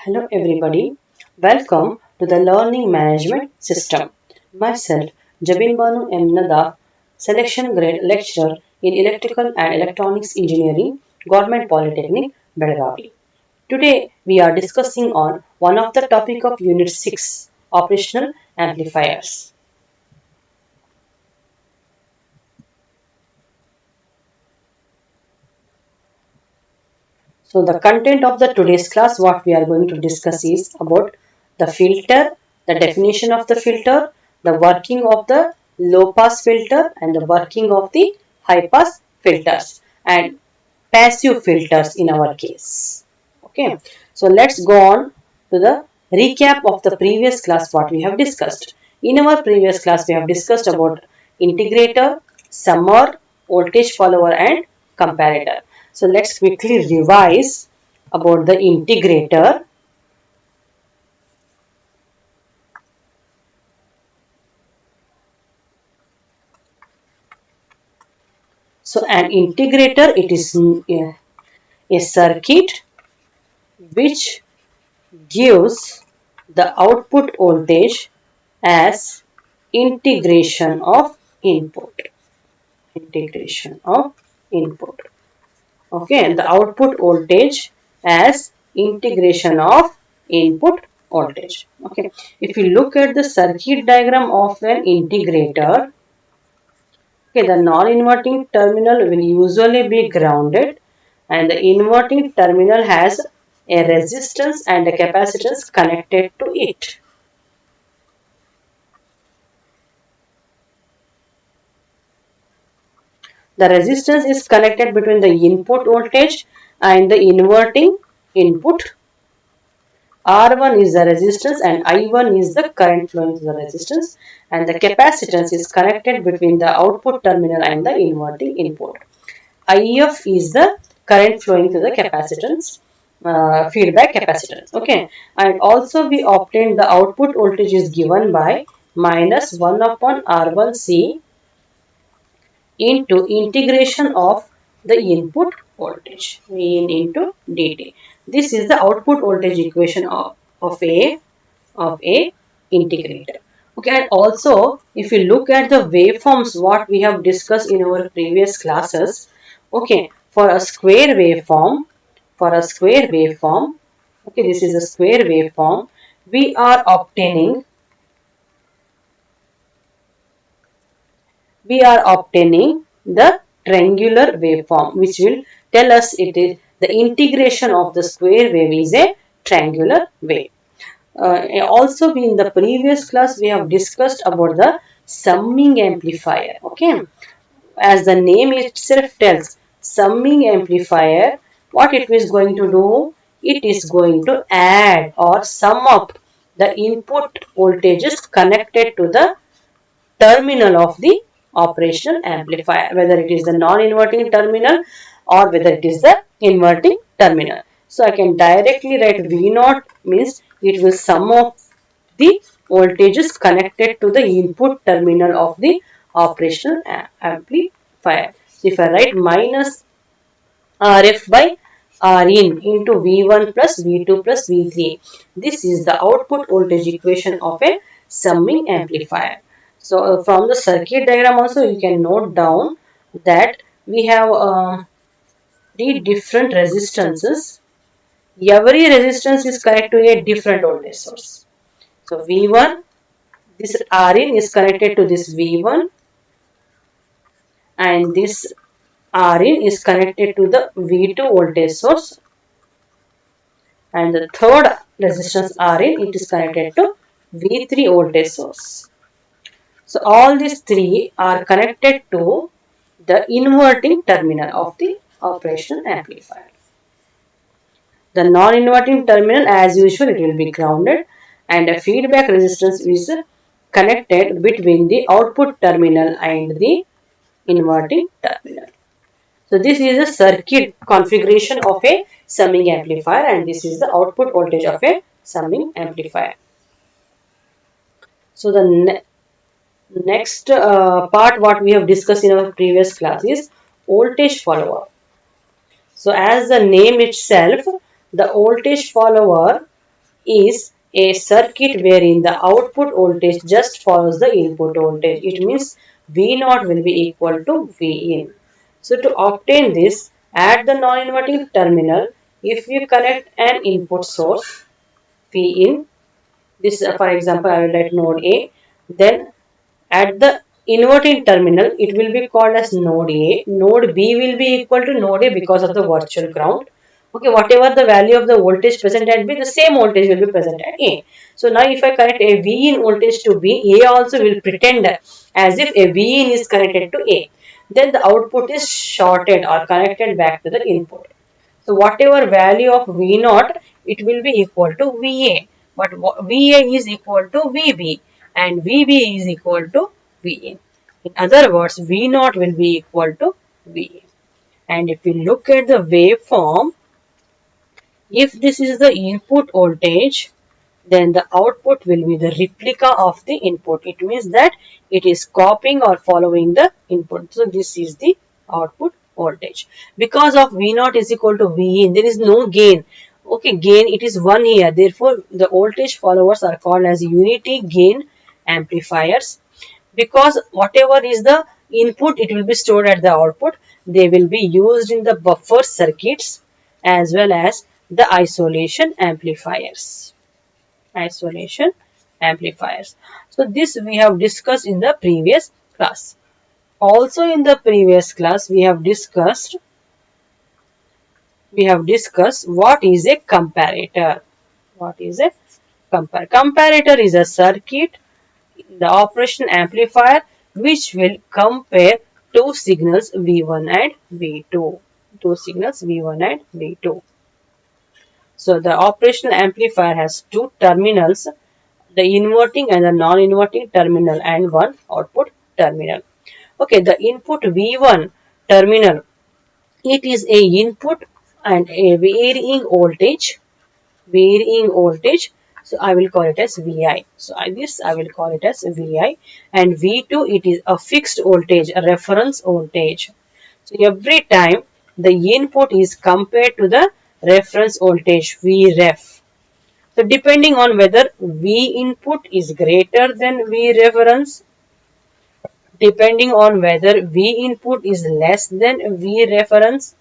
Hello everybody, welcome to the Learning Management System. Myself, Jabin Banu M. Nadaf, Selection Grade Lecturer in Electrical and Electronics Engineering, Government Polytechnic, Belgavi. Today we are discussing on one of the topic of Unit 6, Operational Amplifiers. So the content of the today's class, what we are going to discuss is about the filter, the definition of the filter, the working of the low pass filter and the working of the high pass filters and passive filters in our case. Okay, so let's go on to the recap of the previous class what we have discussed. In our previous class we have discussed about integrator, summer, voltage follower and comparator. So let's quickly revise about the integrator. So an integrator, it is a circuit which gives the output voltage as integration of input. Integration of input. Okay, the output voltage as integration of input voltage. Okay, if you look at the circuit diagram of an integrator, okay, the non-inverting terminal will usually be grounded and the inverting terminal has a resistance and a capacitance connected to it. The resistance is connected between the input voltage and the inverting input. R1 is the resistance and I1 is the current flowing through the resistance and the capacitance is connected between the output terminal and the inverting input. IF is the current flowing through the capacitance, feedback capacitance. Okay, and also we obtained the output voltage is given by minus 1 upon R1C into integration of the input voltage in into dt. This is the output voltage equation of a integrator. Okay, and also if you look at the waveforms what we have discussed in our previous classes, okay, for a square waveform, okay, this is a square waveform, we are obtaining the triangular waveform which will tell us it is the integration of the square wave is a triangular wave. Also in the previous class we have discussed about the summing amplifier. Okay, as the name itself tells, summing amplifier, what it is going to do, it is going to add or sum up the input voltages connected to the terminal of the operational amplifier, whether it is the non-inverting terminal or whether it is the inverting terminal. So I can directly write V0 means it will sum up the voltages connected to the input terminal of the operational amplifier. So if I write minus Rf by Rin into V1 plus V2 plus V3. This is the output voltage equation of a summing amplifier. So from the circuit diagram also you can note down that we have three different resistances. Every resistance is connected to a different voltage source. So V1, this Rin is connected to this V1 and this Rin is connected to the V2 voltage source and the third resistance Rin, it is connected to V3 voltage source. So all these three are connected to the inverting terminal of the operational amplifier. The non-inverting terminal as usual it will be grounded and a feedback resistance is connected between the output terminal and the inverting terminal. So this is a circuit configuration of a summing amplifier and this is the output voltage of a summing amplifier. So the next part what we have discussed in our previous class is voltage follower. So as the name itself, the voltage follower is a circuit wherein the output voltage just follows the input voltage. It means V0 will be equal to Vin. So to obtain this, at the non-inverting terminal, if you connect an input source Vin, this for example I will write node A, then at the inverting terminal it will be called as node A, node B will be equal to node A because of the virtual ground. Okay, whatever the value of the voltage present at B, the same voltage will be present at A. So now if I connect a V in voltage to B, A also will pretend as if a V in is connected to A. Then the output is shorted or connected back to the input. So whatever value of V naught, it will be equal to VA. But VA is equal to VB and VB is equal to VA. In other words, V naught will be equal to VA. And if we look at the waveform, if this is the input voltage, then the output will be the replica of the input. It means that it is copying or following the input. So this is the output voltage. Because of V naught is equal to V in, there is no gain. Okay, gain it is 1 here. Therefore, the voltage followers are called as unity gain amplifiers. Because whatever is the input, it will be stored at the output. They will be used in the buffer circuits as well as the isolation amplifiers. Isolation amplifiers. So this we have discussed in the previous class. Also in the previous class we have discussed what is a comparator. What is a comparator? Comparator is a circuit, the operation amplifier which will compare two signals V1 and V2. Two signals V1 and V2. So the operational amplifier has two terminals, the inverting and the non-inverting terminal and one output terminal. Okay, the input V1 terminal, it is a input and a varying voltage. So I will call it as Vi. So I will call it as Vi, and V2 it is a fixed voltage, a reference voltage. So every time the input is compared to the reference voltage Vref. So depending on whether V input is greater than V reference, depending on whether V input is less than V reference,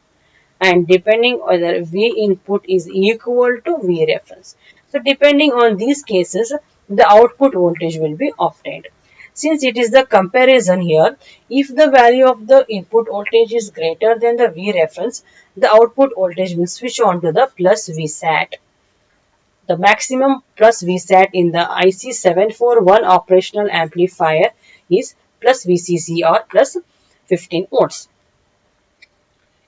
and depending whether V input is equal to V reference. So depending on these cases, the output voltage will be obtained. Since it is the comparison here, if the value of the input voltage is greater than the V reference, the output voltage will switch on to the plus Vsat. The maximum plus Vsat in the IC741 operational amplifier is plus Vcc or plus 15 volts.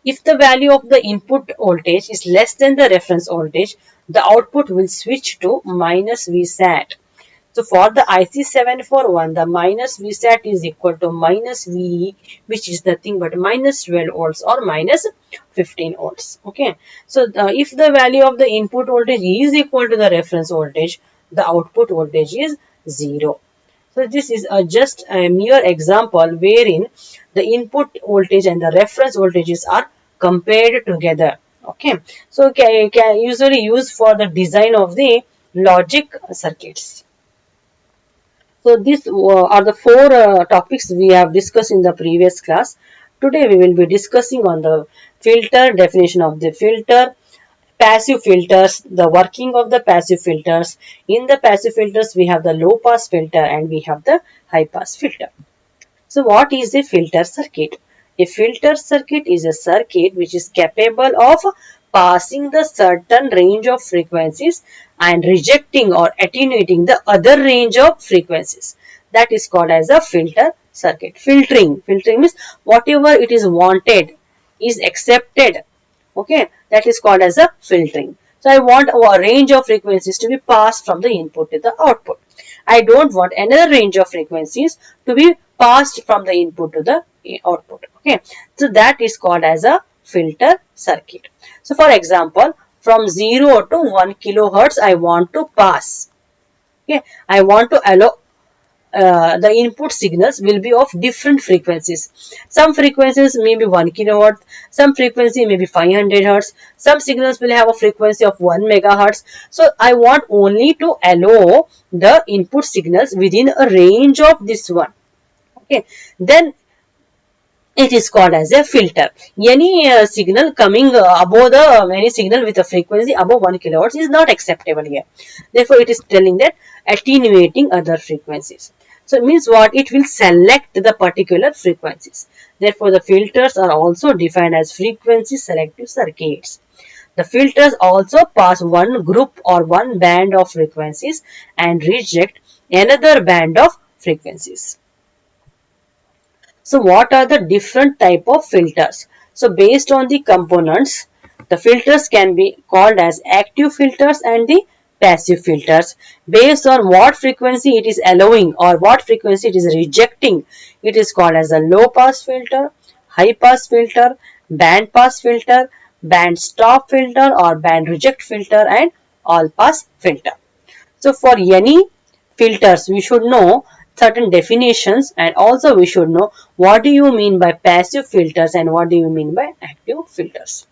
If the value of the input voltage is less than the reference voltage, the output will switch to minus Vsat. So for the IC741, the minus Vsat is equal to minus VE, which is nothing but minus 12 volts or minus 15 volts. Okay. So if the value of the input voltage is equal to the reference voltage, the output voltage is 0. So this is just a mere example wherein the input voltage and the reference voltages are compared together. Okay. So can usually used for the design of the logic circuits. So these are the four topics we have discussed in the previous class. Today we will be discussing on the filter, definition of the filter, passive filters, the working of the passive filters. In the passive filters we have the low pass filter and we have the high pass filter. So what is a filter circuit? A filter circuit is a circuit which is capable of passing the certain range of frequencies and rejecting or attenuating the other range of frequencies. That is called as a filter circuit. Filtering means whatever it is wanted is accepted. Okay, that is called as a filtering. So I want a range of frequencies to be passed from the input to the output. I don't want another range of frequencies to be passed from the input to the output. Okay, so that is called as a filter circuit. So for example, from 0 to 1 kilohertz I want to pass. Okay, I want to allow the input signals will be of different frequencies. Some frequencies may be 1 kilohertz, some frequency may be 500 hertz, some signals will have a frequency of 1 megahertz. So I want only to allow the input signals within a range of this one. Okay, then it is called as a filter. Any signal coming above any signal with a frequency above 1 kilohertz is not acceptable here. Therefore, it is telling that attenuating other frequencies. So it means what? It will select the particular frequencies. Therefore, the filters are also defined as frequency selective circuits. The filters also pass one group or one band of frequencies and reject another band of frequencies. So what are the different type of filters? So based on the components, the filters can be called as active filters and the passive filters. Based on what frequency it is allowing or what frequency it is rejecting, it is called as a low pass filter, high pass filter, band pass filter, band stop filter or band reject filter and all pass filter. So for any filters, we should know certain definitions, and also we should know what do you mean by passive filters and what do you mean by active filters.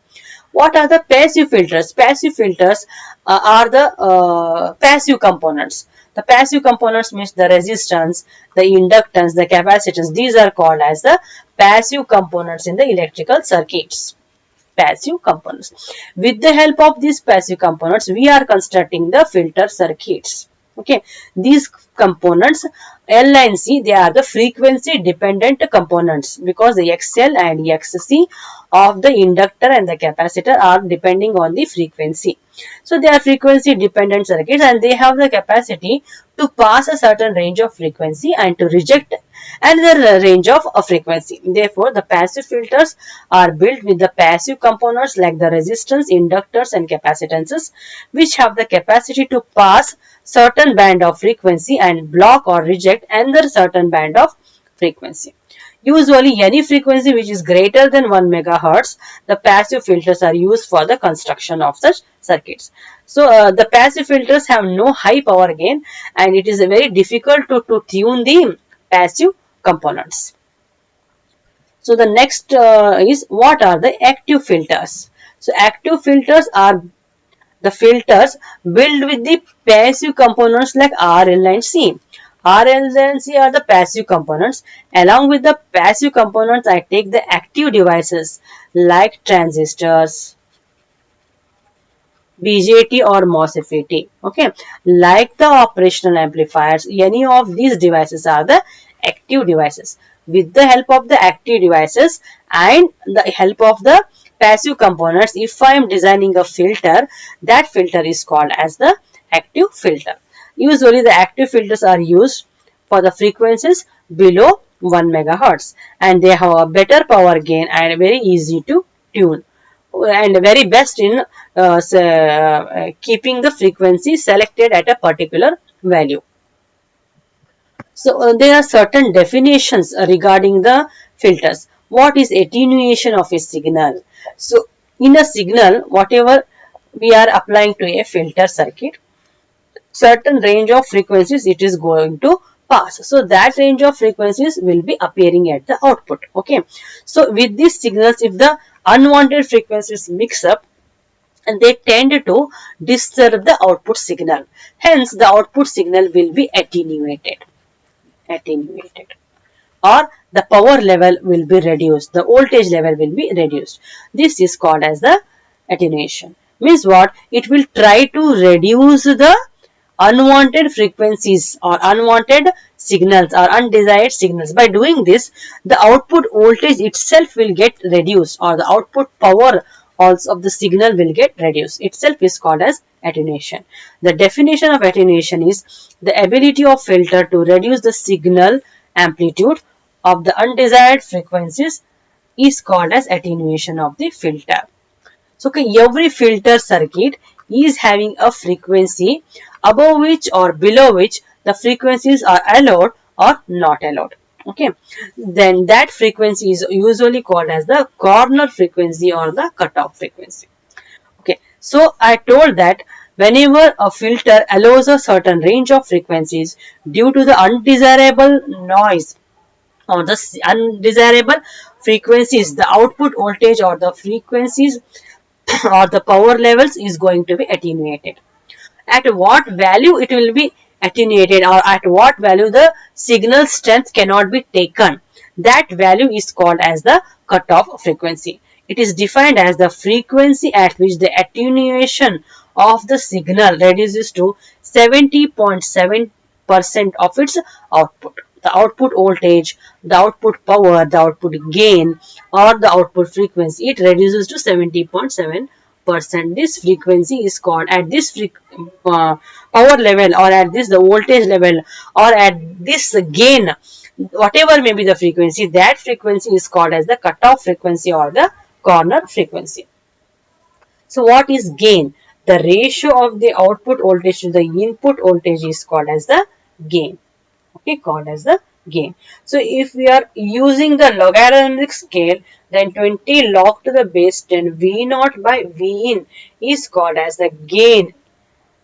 What are the passive filters? Passive filters are the passive components. The passive components means the resistance, the inductance, the capacitance. These are called as the passive components in the electrical circuits. Passive components. With the help of these passive components, we are constructing the filter circuits. Okay, these components L and C, they are the frequency dependent components because the XL and XC of the inductor and the capacitor are depending on the frequency. So they are frequency dependent circuits and they have the capacity to pass a certain range of frequency and to reject another range of a frequency. Therefore, the passive filters are built with the passive components like the resistance, inductors and capacitances, which have the capacity to pass certain band of frequency and block or reject another certain band of frequency. Usually, any frequency which is greater than 1 megahertz, the passive filters are used for the construction of such circuits. So, the passive filters have no high power gain and it is very difficult to tune the passive components. So, the next is what are the active filters? So, active filters are the filters built with the passive components like R, L and C. R, L and C are the passive components. Along with the passive components, I take the active devices like transistors, BJT or MOSFET. Okay, like the operational amplifiers, any of these devices are the active devices. With the help of the active devices and the help of the passive components, if I am designing a filter, that filter is called as the active filter. Usually the active filters are used for the frequencies below 1 megahertz and they have a better power gain and very easy to tune and very best in keeping the frequency selected at a particular value. So there are certain definitions regarding the filters. What is attenuation of a signal? So in a signal, whatever we are applying to a filter circuit, certain range of frequencies it is going to pass. So that range of frequencies will be appearing at the output. Okay. So with these signals, if the unwanted frequencies mix up, and they tend to disturb the output signal. Hence, the output signal will be attenuated, or the power level will be reduced, the voltage level will be reduced. This is called as the attenuation. Means what? It will try to reduce the unwanted frequencies or unwanted signals or undesired signals. By doing this, the output voltage itself will get reduced or the output power also of the signal will get reduced. Itself is called as attenuation. The definition of attenuation is the ability of filter to reduce the signal amplitude of the undesired frequencies is called as attenuation of the filter. So okay, every filter circuit is having a frequency above which or below which the frequencies are allowed or not allowed. Okay, then that frequency is usually called as the corner frequency or the cutoff frequency. Okay, so I told that whenever a filter allows a certain range of frequencies due to the undesirable noise or the undesirable frequencies, the output voltage or the frequencies or the power levels is going to be attenuated. At what value it will be attenuated, or at what value the signal strength cannot be taken, that value is called as the cutoff frequency. It is defined as the frequency at which the attenuation of the signal reduces to 70.7% of its output. The output voltage, the output power, the output gain, or the output frequency, it reduces to 70.7%. This frequency is called, at this power level, or at this the voltage level, or at this gain, whatever may be the frequency, that frequency is called as the cutoff frequency or the corner frequency. So what is gain? The ratio of the output voltage to the input voltage is called as the gain. Okay, called as the gain. So if we are using the logarithmic scale, then 20 log to the base 10 V naught by V in is called as the gain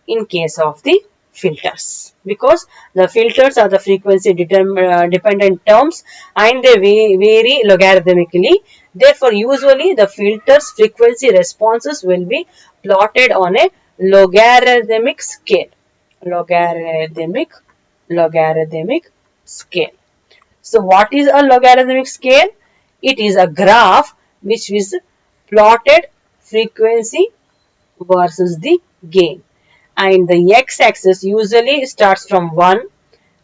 in case of the filters, because the filters are the frequency dependent terms and they vary logarithmically. Therefore, usually the filters frequency responses will be plotted on a logarithmic scale. Logarithmic scale. So what is a logarithmic scale? It is a graph which is plotted frequency versus the gain, and the x-axis usually starts from 1,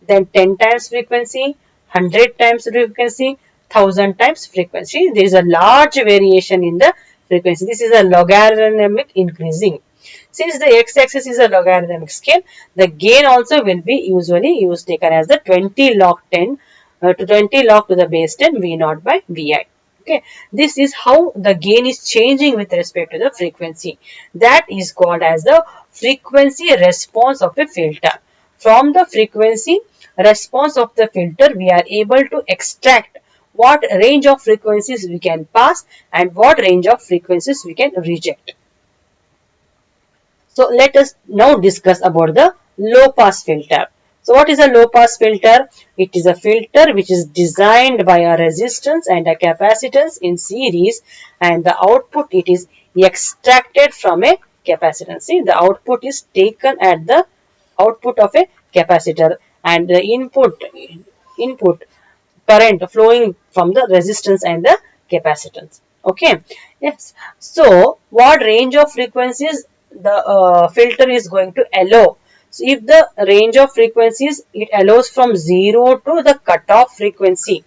then 10 times frequency, 100 times frequency, 1000 times frequency. There is a large variation in the frequency. This is a logarithmic increasing. Since the x-axis is a logarithmic scale, the gain also will be usually taken as the 20 log 10 to 20 log to the base 10 V naught by Vi. Okay, this is how the gain is changing with respect to the frequency. That is called as the frequency response of a filter. From the frequency response of the filter, we are able to extract what range of frequencies we can pass and what range of frequencies we can reject. So let us now discuss about the low pass filter. So what is a low pass filter? It is a filter which is designed by a resistance and a capacitance in series, and the output, it is extracted from a capacitance. See, the output is taken at the output of a capacitor, and the input current flowing from the resistance and the capacitance. Okay, yes. So what range of frequencies the filter is going to allow? So if the range of frequencies, it allows from 0 to the cutoff frequency,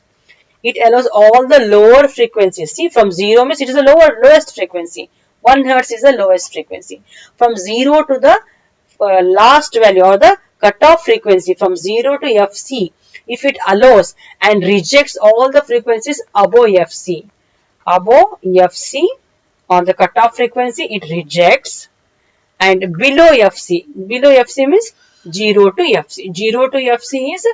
it allows all the lower frequencies. See, from 0 means it is the lowest frequency. 1 Hz is the lowest frequency. From 0 to the last value or the cutoff frequency, from 0 to Fc, if it allows and rejects all the frequencies above Fc, on the cutoff frequency, it rejects, and below Fc means 0 to Fc. 0 to Fc is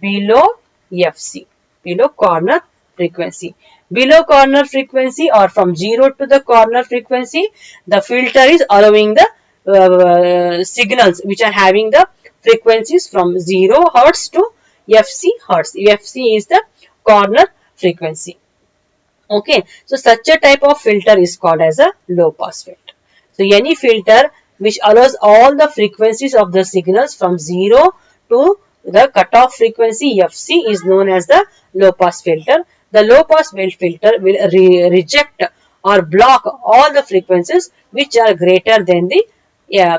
below Fc, below corner frequency. Below corner frequency, or from 0 to the corner frequency, the filter is allowing the signals which are having the frequencies from 0 Hz to Fc Hz. Fc is the corner frequency. Okay, so such a type of filter is called as a low pass filter. So any filter which allows all the frequencies of the signals from 0 to the cutoff frequency Fc is known as the low pass filter. The low pass filter will reject or block all the frequencies which are greater than the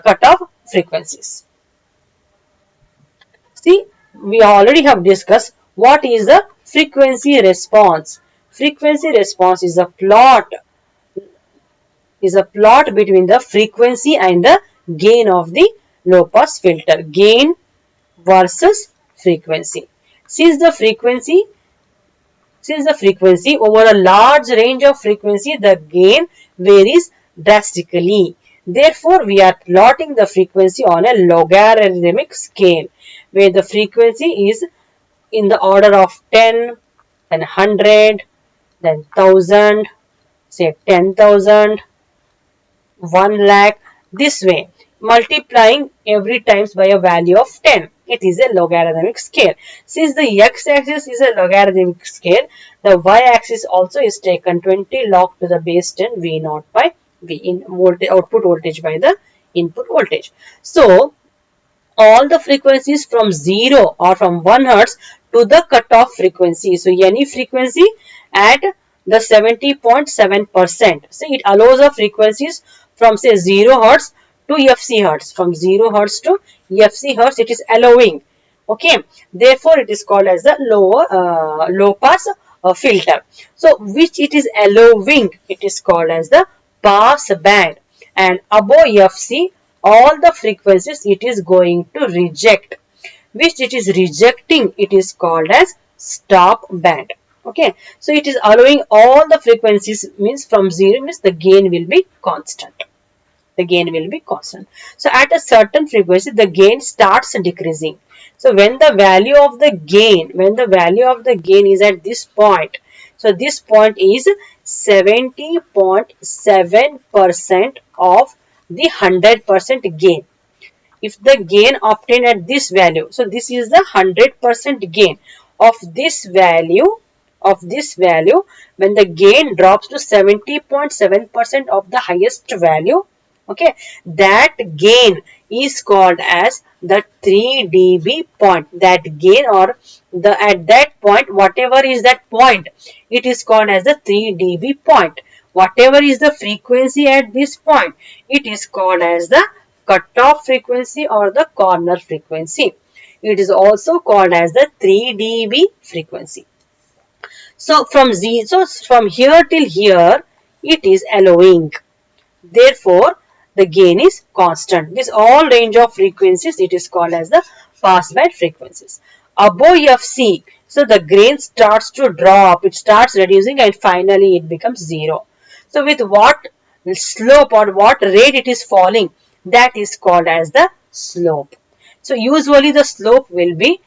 cutoff frequencies. See, we already have discussed what is the frequency response. Frequency response is a plot between the frequency and the gain of the low pass filter. Gain versus frequency. Since the frequency over a large range of frequency, the gain varies drastically. Therefore, we are plotting the frequency on a logarithmic scale, where the frequency is in the order of 10, then 100, then 1000, say 10,000, 1 lakh, this way. multiplying every times by a value of 10. It is a logarithmic scale. Since the x-axis is a logarithmic scale, the y-axis also is taken 20 log to the base 10 V naught by V in output voltage by the input voltage. So, all the frequencies from 0 or from 1 Hertz to the cutoff frequency. So, any frequency at the 70.7%. So, it allows the frequencies from say 0 Hertz to FC Hertz. From 0 Hertz to FC Hertz, it is allowing. Okay, therefore, it is called as the low pass filter. So, which it is allowing, it is called as the pass band. And above FC, all the frequencies it is going to reject. Which it is rejecting, it is called as stop band. Okay, so it is allowing all the frequencies, means from 0 means the gain will be constant. The gain will be constant. So at a certain frequency, the gain starts decreasing. So when the value of the gain, is at this point, so this point is 70.7% of the 100% gain. If the gain obtained at this value, so this is the 100% gain of this value, when the gain drops to 70.7% of the highest value, okay, that gain is called as the 3 dB point. That gain, or the at that point, whatever is that point, it is called as the 3 dB point. Whatever is the frequency at this point, it is called as the cutoff frequency or the corner frequency. It is also called as the 3 dB frequency. So from here till here, it is allowing. Therefore, the gain is constant. This all range of frequencies, it is called as the passband frequencies. Above FC, so the gain starts to drop, it starts reducing, and finally it becomes 0. So with what slope or what rate it is falling, that is called as the slope. So usually the slope will be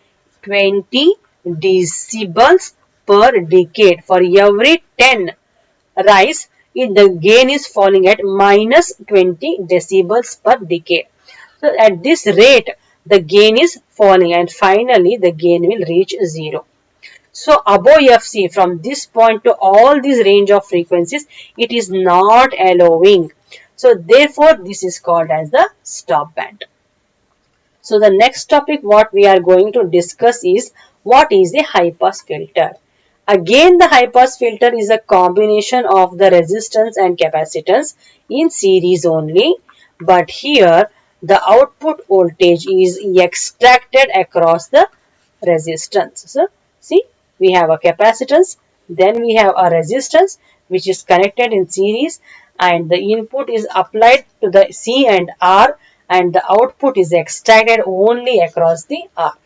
20 decibels per decade. For every 10 rise, the gain is falling at minus 20 decibels per decade. So at this rate, the gain is falling, and finally the gain will reach 0. So above FC, from this point to all this range of frequencies, it is not allowing. So therefore, this is called as the stop band. So the next topic what we are going to discuss is what is a high pass filter. Again, the high pass filter is a combination of the resistance and capacitance in series only, but here the output voltage is extracted across the resistance. So see, we have a capacitance, then we have a resistance which is connected in series, and the input is applied to the C and R, and the output is extracted only across the R.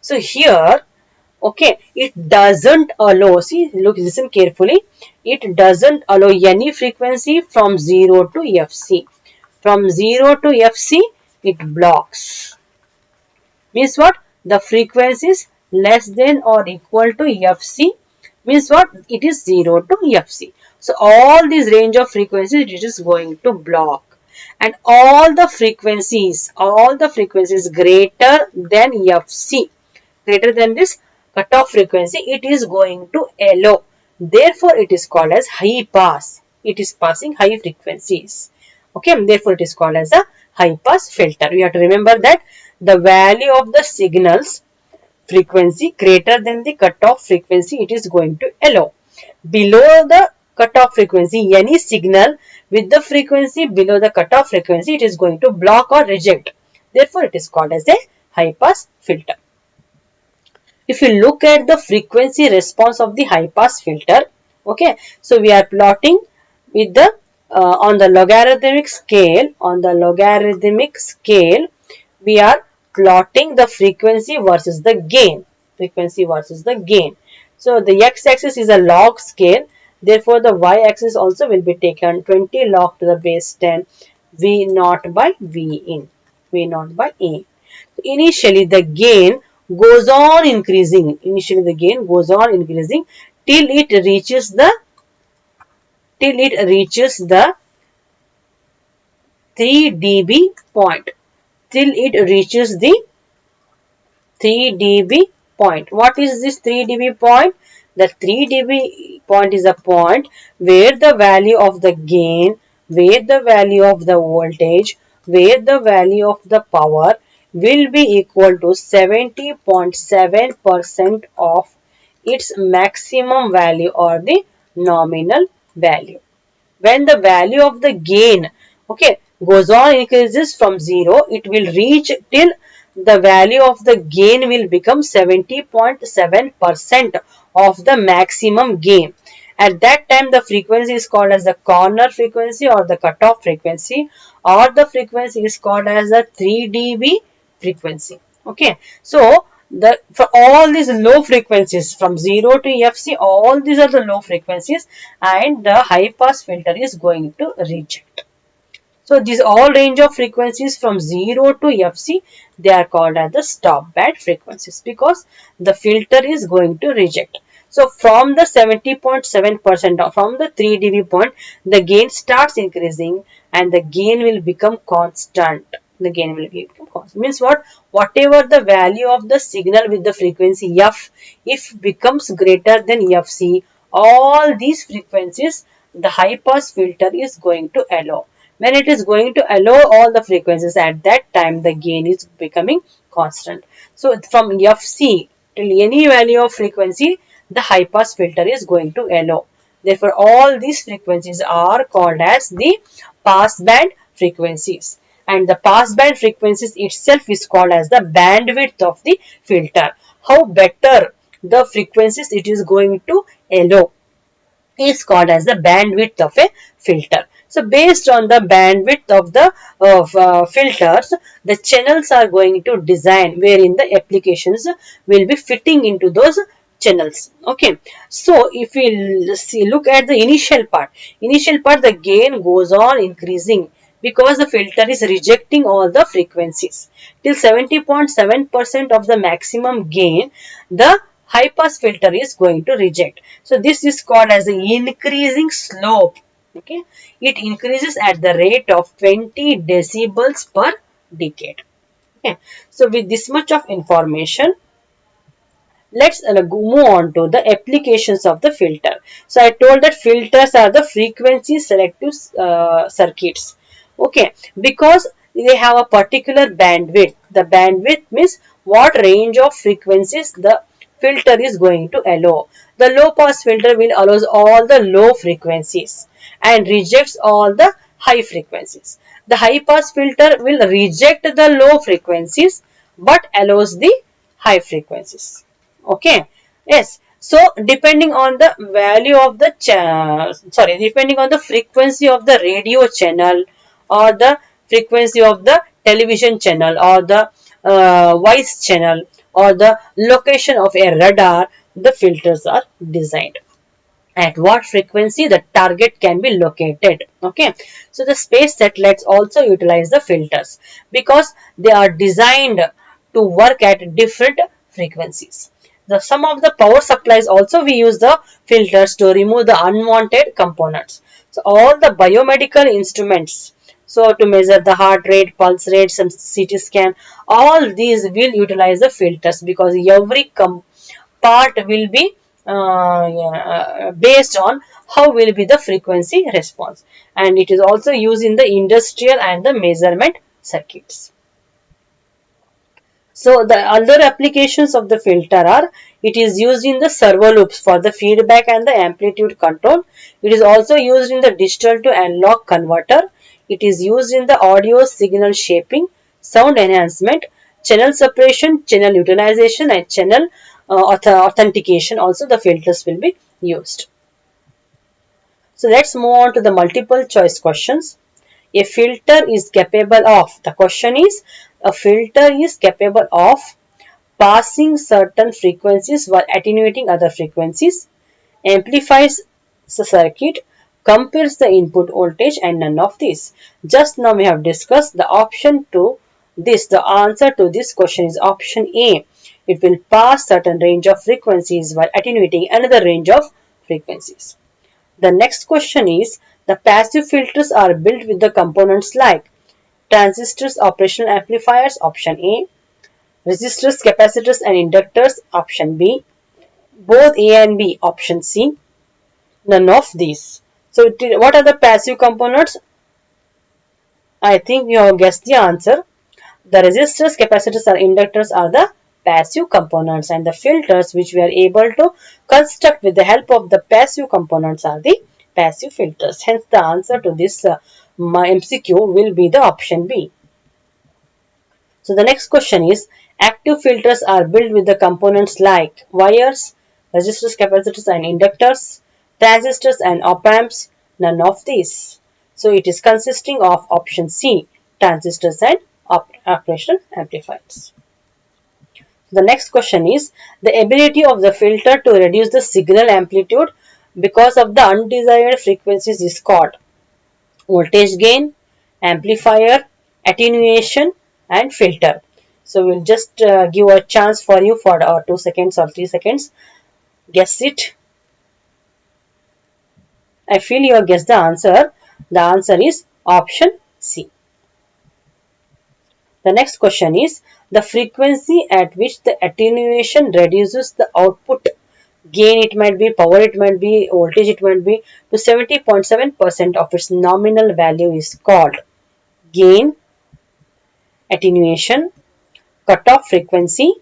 So here, okay, it doesn't allow, see, listen carefully, it doesn't allow any frequency from 0 to FC. From 0 to FC, it blocks. Means what? The frequency is less than or equal to FC, means what? It is 0 to FC. So all these range of frequencies, it is going to block. And all the frequencies greater than FC, greater than this cutoff frequency, it is going to allow. Therefore, it is called as high pass. It is passing high frequencies. Okay, therefore it is called as a high pass filter. You have to remember that the value of the signal's frequency greater than the cutoff frequency, it is going to allow. Below the cutoff frequency, any signal with the frequency below the cutoff frequency, it is going to block or reject. Therefore, it is called as a high pass filter. If you look at the frequency response of the high pass filter, okay, so we are plotting with the on the logarithmic scale, we are plotting the frequency versus the gain. So the x-axis is a log scale. Therefore, the y-axis also will be taken 20 log to the base 10 V naught by V in. Initially, the gain goes on increasing. Till it reaches the 3 dB point till it reaches the 3 dB point. What is this 3 dB point? The 3 dB point is a point where the value of the gain, where the value of the voltage, where the value of the power will be equal to 70.7% of its maximum value or the nominal value. When the value of the gain, okay, goes on increases from 0, it will reach till the value of the gain will become 70.7% of the maximum gain. At that time, the frequency is called as the corner frequency or the cutoff frequency, or the frequency is called as the 3 dB frequency. Okay, so for all these low frequencies from 0 to FC, all these are the low frequencies, and the high pass filter is going to reject. So these all range of frequencies from 0 to FC, they are called as the stop band frequencies because the filter is going to reject. So from the 70.7% from the 3 dB point, the gain starts increasing and the gain will become constant. The gain will become constant. Means what? Whatever the value of the signal with the frequency F, if becomes greater than FC, all these frequencies, the high pass filter is going to allow. When it is going to allow all the frequencies, at that time the gain is becoming constant. So from FC till any value of frequency, the high pass filter is going to allow. Therefore, all these frequencies are called as the pass band frequencies. And the pass band frequencies itself is called as the bandwidth of the filter. How better the frequencies it is going to allow is called as the bandwidth of a filter. So based on the bandwidth of the filters, the channels are going to design wherein the applications will be fitting into those channels. Okay, so if we look at the initial part, the gain goes on increasing because the filter is rejecting all the frequencies till 70.7% of the maximum gain. The high pass filter is going to reject. So this is called as the increasing slope. Okay, it increases at the rate of 20 decibels per decade. Okay, so with this much of information, let's move on to the applications of the filter. So I told that filters are the frequency selective circuits. Okay, because they have a particular bandwidth. The bandwidth means what range of frequencies the filter is going to allow. The low pass filter will allows all the low frequencies and rejects all the high frequencies. The high pass filter will reject the low frequencies but allows the high frequencies. Okay, yes. So depending on the value of the depending on the frequency of the radio channel or the frequency of the television channel or the voice channel or the location of a radar, the filters are designed. At what frequency the target can be located. Okay, so the space satellites also utilize the filters because they are designed to work at different frequencies. Some of the power supplies also we use the filters to remove the unwanted components. So all the biomedical instruments, so to measure the heart rate, pulse rate, some CT scan, all these will utilize the filters because every part will be based on how will be the frequency response, and it is also used in the industrial and the measurement circuits. So the other applications of the filter are, it is used in the servo loops for the feedback and the amplitude control. It is also used in the digital to analog converter. It is used in the audio signal shaping, sound enhancement, channel separation, channel utilization, and channel authentication. Also the filters will be used. So let's move on to the multiple choice questions. A filter is capable of, the question is, a filter is capable of passing certain frequencies while attenuating other frequencies, amplifies the circuit, compares the input voltage, and none of these. Just now we have discussed the option to this. The answer to this question is option A. It will pass certain range of frequencies while attenuating another range of frequencies. The next question is, the passive filters are built with the components like transistors, operational amplifiers, option A. Resistors, capacitors and inductors, option B. Both A and B, option C. None of these. So what are the passive components? I think you have guessed the answer. The resistors, capacitors or inductors are the passive components, and the filters which we are able to construct with the help of the passive components are the passive filters. Hence the answer to this MCQ will be the option B. So the next question is, active filters are built with the components like wires, resistors, capacitors and inductors, transistors and op amps. None of these. So it is consisting of option C, transistors and operational amplifiers. The next question is, the ability of the filter to reduce the signal amplitude because of the undesired frequencies is called voltage gain, amplifier, attenuation and filter. So we'll just give a chance for you for 2 seconds or 3 seconds. Guess it. I feel you have guessed the answer. The answer is option C. The next question is, the frequency at which the attenuation reduces the output gain, it might be power, it might be voltage, it might be to 70.7% of its nominal value is called gain, attenuation, cutoff frequency.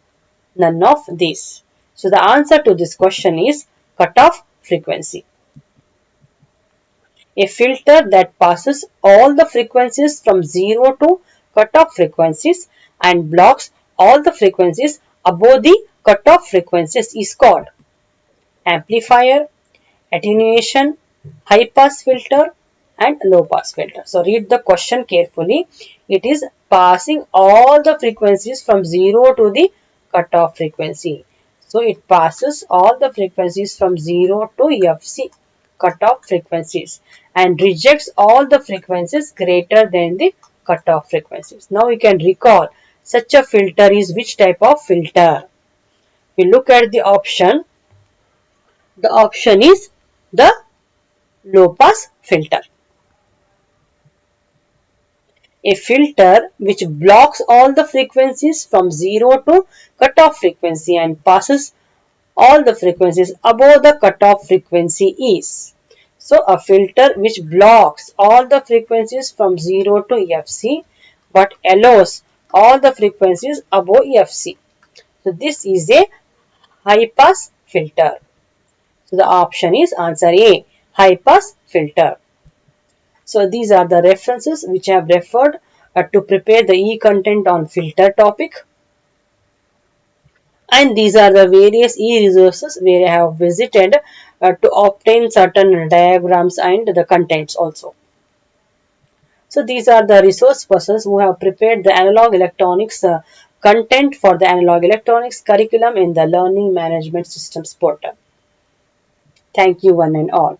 None of these. So the answer to this question is cutoff frequency. A filter that passes all the frequencies from 0 to cutoff frequencies and blocks all the frequencies above the cutoff frequencies is called amplifier, attenuation, high pass filter and low pass filter. So read the question carefully. It is passing all the frequencies from 0 to the cutoff frequency. So it passes all the frequencies from 0 to FC, cutoff frequencies, and rejects all the frequencies greater than the cutoff frequencies. Now you can recall such a filter is which type of filter. We look at the option. The option is the low pass filter. A filter which blocks all the frequencies from 0 to cutoff frequency and passes all the frequencies above the cutoff frequency is. So a filter which blocks all the frequencies from 0 to FC but allows all the frequencies above FC. So this is a high pass filter. So the option is answer A, high pass filter. So these are the references which I have referred to prepare the e-content on filter topic. And these are the various e-resources where I have visited to obtain certain diagrams and the contents also. So these are the resource persons who have prepared the analog electronics content for the analog electronics curriculum in the Learning Management Systems portal. Thank you one and all.